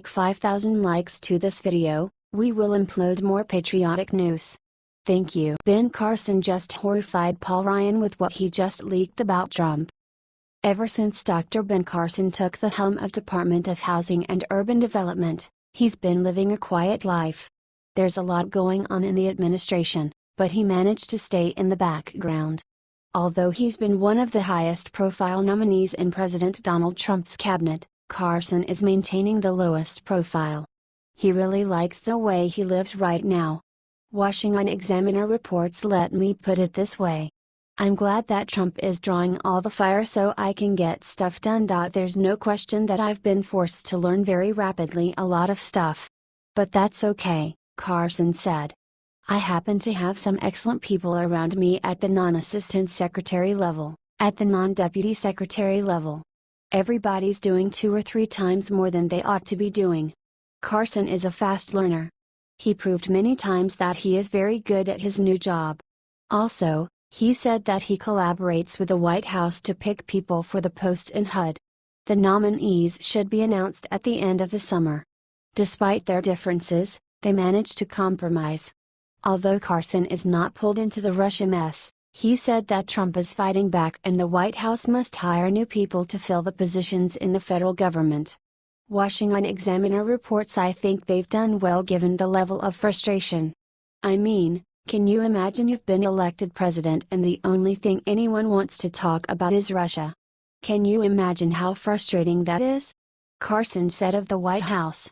5,000 likes to this video, we will upload more patriotic news. Thank you. Ben Carson just horrified Paul Ryan with what he just leaked about Trump. Ever since Dr. Ben Carson took the helm of Department of Housing and Urban Development, he's been living a quiet life. There's a lot going on in the administration, but he managed to stay in the background. Although he's been one of the highest profile nominees in President Donald Trump's cabinet, Carson is maintaining the lowest profile. He really likes the way he lives right now. Washington Examiner reports, let me put it this way. I'm glad that Trump is drawing all the fire so I can get stuff done. There's no question that I've been forced to learn very rapidly a lot of stuff. But that's okay, Carson said. I happen to have some excellent people around me at the non-assistant secretary level, at the non-deputy secretary level. Everybody's doing 2 or 3 times more than they ought to be doing. Carson is a fast learner. He proved many times that he is very good at his new job. Also, he said that he collaborates with the White House to pick people for the posts in HUD. The nominees should be announced at the end of the summer. Despite their differences, they managed to compromise. Although Carson is not pulled into the Russia mess, he said that Trump is fighting back and the White House must hire new people to fill the positions in the federal government. Washington Examiner reports, I think they've done well given the level of frustration. I mean, can you imagine you've been elected president and the only thing anyone wants to talk about is Russia? Can you imagine how frustrating that is? Carson said of the White House.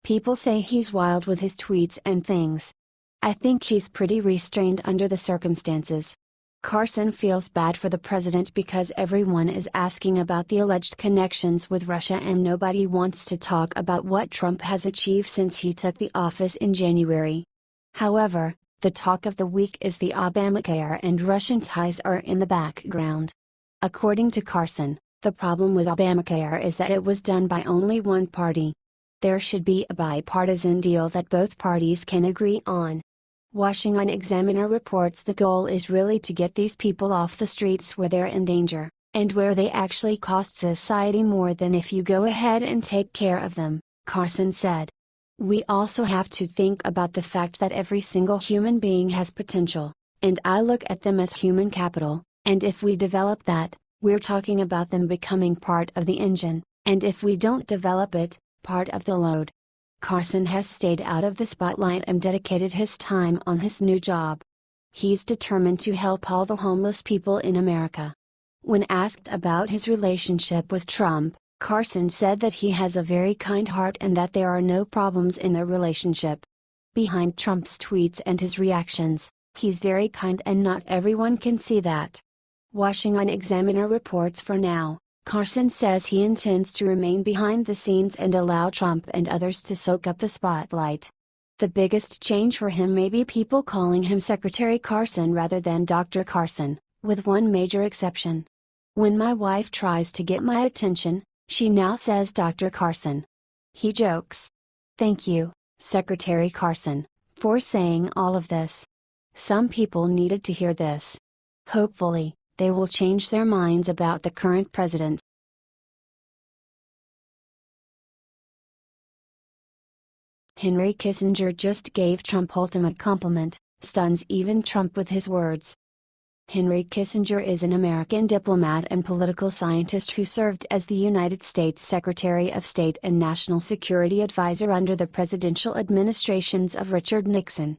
People say he's wild with his tweets and things. I think he's pretty restrained under the circumstances. Carson feels bad for the president because everyone is asking about the alleged connections with Russia and nobody wants to talk about what Trump has achieved since he took the office in January. However, the talk of the week is the Obamacare and Russian ties are in the background. According to Carson, the problem with Obamacare is that it was done by only one party. There should be a bipartisan deal that both parties can agree on. Washington Examiner reports the goal is really to get these people off the streets where they're in danger, and where they actually cost society more than if you go ahead and take care of them, Carson said. We also have to think about the fact that every single human being has potential, and I look at them as human capital, and if we develop that, we're talking about them becoming part of the engine, and if we don't develop it, part of the load. Carson has stayed out of the spotlight and dedicated his time on his new job. He's determined to help all the homeless people in America. When asked about his relationship with Trump, Carson said that he has a very kind heart and that there are no problems in their relationship. Behind Trump's tweets and his reactions, he's very kind and not everyone can see that. Washington Examiner reports, for now, Carson says he intends to remain behind the scenes and allow Trump and others to soak up the spotlight. The biggest change for him may be people calling him Secretary Carson rather than Dr. Carson, with one major exception. When my wife tries to get my attention, she now says Dr. Carson. He jokes. Thank you, Secretary Carson, for saying all of this. Some people needed to hear this. Hopefully, they will change their minds about the current president. Henry Kissinger just gave Trump ultimate compliment, stuns even Trump with his words. Henry Kissinger is an American diplomat and political scientist who served as the United States Secretary of State and National Security Advisor under the presidential administrations of Richard Nixon.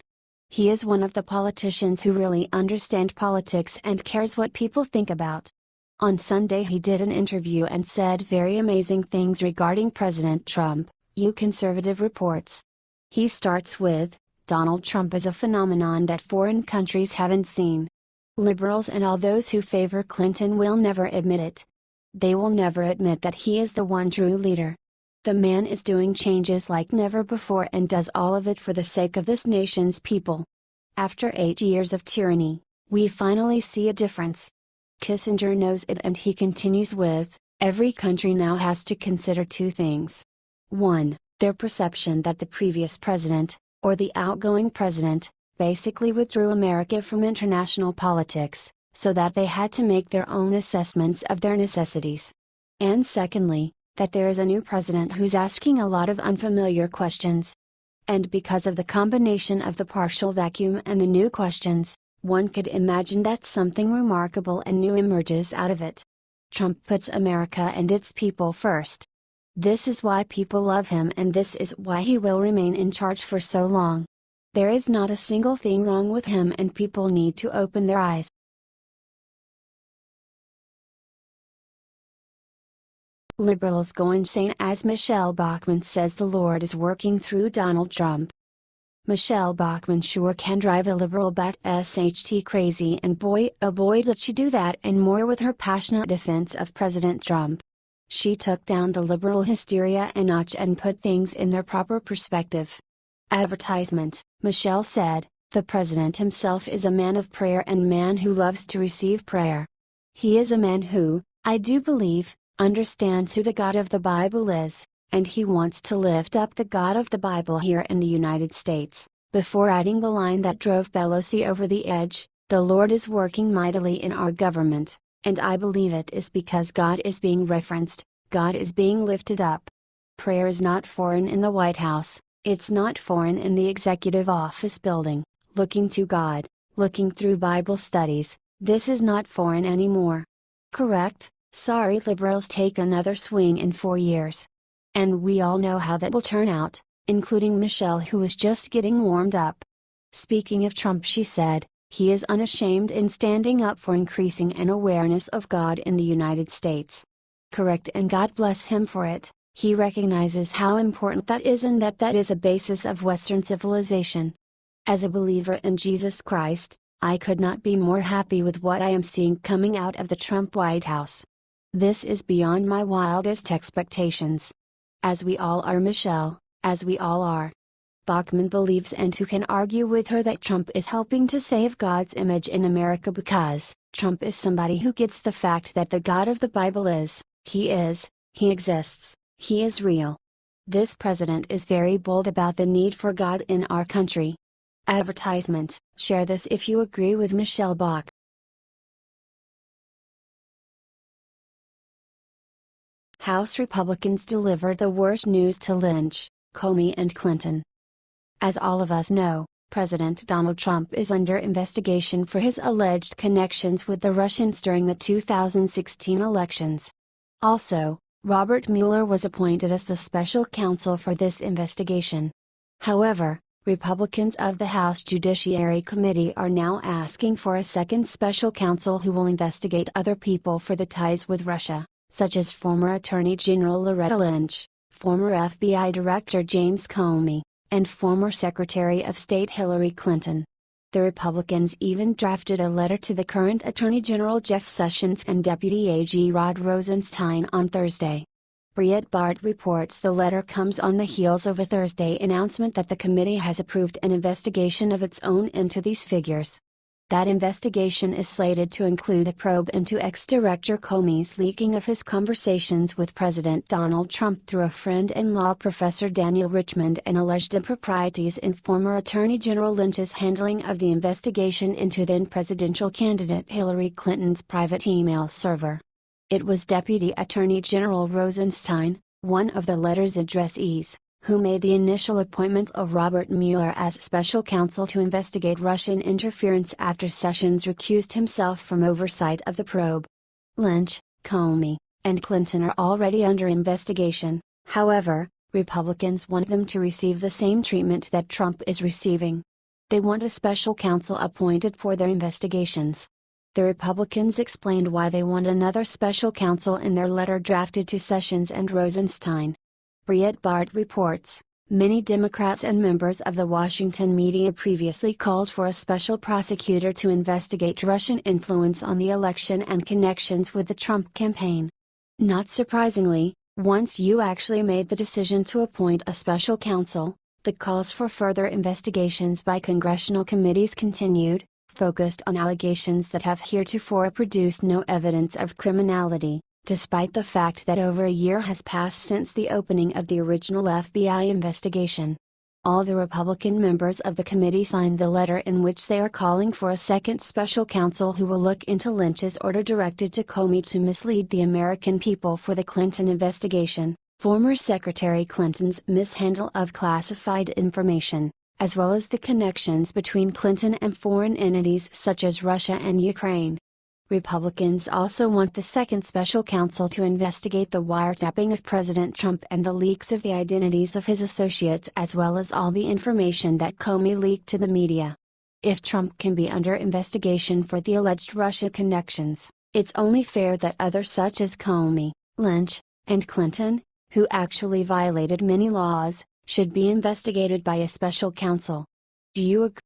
He is one of the politicians who really understand politics and cares what people think about. On Sunday he did an interview and said very amazing things regarding President Trump, U Conservative reports. He starts with, Donald Trump is a phenomenon that foreign countries haven't seen. Liberals and all those who favor Clinton will never admit it. They will never admit that he is the one true leader. The man is doing changes like never before and does all of it for the sake of this nation's people. After 8 years of tyranny, we finally see a difference. Kissinger knows it and he continues with, every country now has to consider 2 things. 1, their perception that the previous president, or the outgoing president, basically withdrew America from international politics, so that they had to make their own assessments of their necessities. And secondly, that there is a new president who's asking a lot of unfamiliar questions. And because of the combination of the partial vacuum and the new questions, one could imagine that something remarkable and new emerges out of it. Trump puts America and its people first. This is why people love him, and this is why he will remain in charge for so long. There is not a single thing wrong with him, and people need to open their eyes. Liberals go insane as Michelle Bachmann says the Lord is working through Donald Trump. Michelle Bachmann sure can drive a liberal bat-sht crazy, and boy oh boy did she do that and more with her passionate defense of President Trump. She took down the liberal hysteria a notch and put things in their proper perspective. Advertisement, Michelle said, "The president himself is a man of prayer and man who loves to receive prayer. He is a man who, I do believe, understands who the God of the Bible is, and he wants to lift up the God of the Bible here in the United States," before adding the line that drove Pelosi over the edge, "The Lord is working mightily in our government, and I believe it is because God is being referenced, God is being lifted up. Prayer is not foreign in the White House, it's not foreign in the executive office building, looking to God, looking through Bible studies, this is not foreign anymore. Correct? Sorry liberals take another swing in 4 years. And we all know how that will turn out, including Michelle, who is just getting warmed up." Speaking of Trump, she said, "He is unashamed in standing up for increasing an awareness of God in the United States. Correct, and God bless him for it. He recognizes how important that is and that is a basis of Western civilization. As a believer in Jesus Christ, I could not be more happy with what I am seeing coming out of the Trump White House. This is beyond my wildest expectations. As we all are, Michelle, as we all are." Bachmann believes, and who can argue with her, that Trump is helping to save God's image in America because Trump is somebody who gets the fact that the God of the Bible is, he exists, he is real. This president is very bold about the need for God in our country. Advertisement, share this if you agree with Michelle Bach. House Republicans deliver the worst news to Lynch, Comey and Clinton. As all of us know, President Donald Trump is under investigation for his alleged connections with the Russians during the 2016 elections. Also, Robert Mueller was appointed as the special counsel for this investigation. However, Republicans of the House Judiciary Committee are now asking for a second special counsel who will investigate other people for the ties with Russia, such as former Attorney General Loretta Lynch, former FBI Director James Comey, and former Secretary of State Hillary Clinton. The Republicans even drafted a letter to the current Attorney General Jeff Sessions and Deputy AG Rod Rosenstein on Thursday. Breitbart reports the letter comes on the heels of a Thursday announcement that the committee has approved an investigation of its own into these figures. That investigation is slated to include a probe into ex-director Comey's leaking of his conversations with President Donald Trump through a friend and law professor Daniel Richmond, and alleged improprieties in former Attorney General Lynch's handling of the investigation into then-presidential candidate Hillary Clinton's private email server. It was Deputy Attorney General Rosenstein, one of the letter's addressees, who made the initial appointment of Robert Mueller as special counsel to investigate Russian interference after Sessions recused himself from oversight of the probe. Lynch, Comey, and Clinton are already under investigation. However, Republicans want them to receive the same treatment that Trump is receiving. They want a special counsel appointed for their investigations. The Republicans explained why they want another special counsel in their letter drafted to Sessions and Rosenstein. Breitbart reports, many Democrats and members of the Washington media previously called for a special prosecutor to investigate Russian influence on the election and connections with the Trump campaign. Not surprisingly, once you actually made the decision to appoint a special counsel, the calls for further investigations by congressional committees continued, focused on allegations that have heretofore produced no evidence of criminality, despite the fact that over a year has passed since the opening of the original FBI investigation. All the Republican members of the committee signed the letter in which they are calling for a second special counsel who will look into Lynch's order directed to Comey to mislead the American people for the Clinton investigation, former Secretary Clinton's mishandle of classified information, as well as the connections between Clinton and foreign entities such as Russia and Ukraine. Republicans also want the second special counsel to investigate the wiretapping of President Trump and the leaks of the identities of his associates as well as all the information that Comey leaked to the media. If Trump can be under investigation for the alleged Russia connections, it's only fair that others such as Comey, Lynch, and Clinton, who actually violated many laws, should be investigated by a special counsel. Do you agree?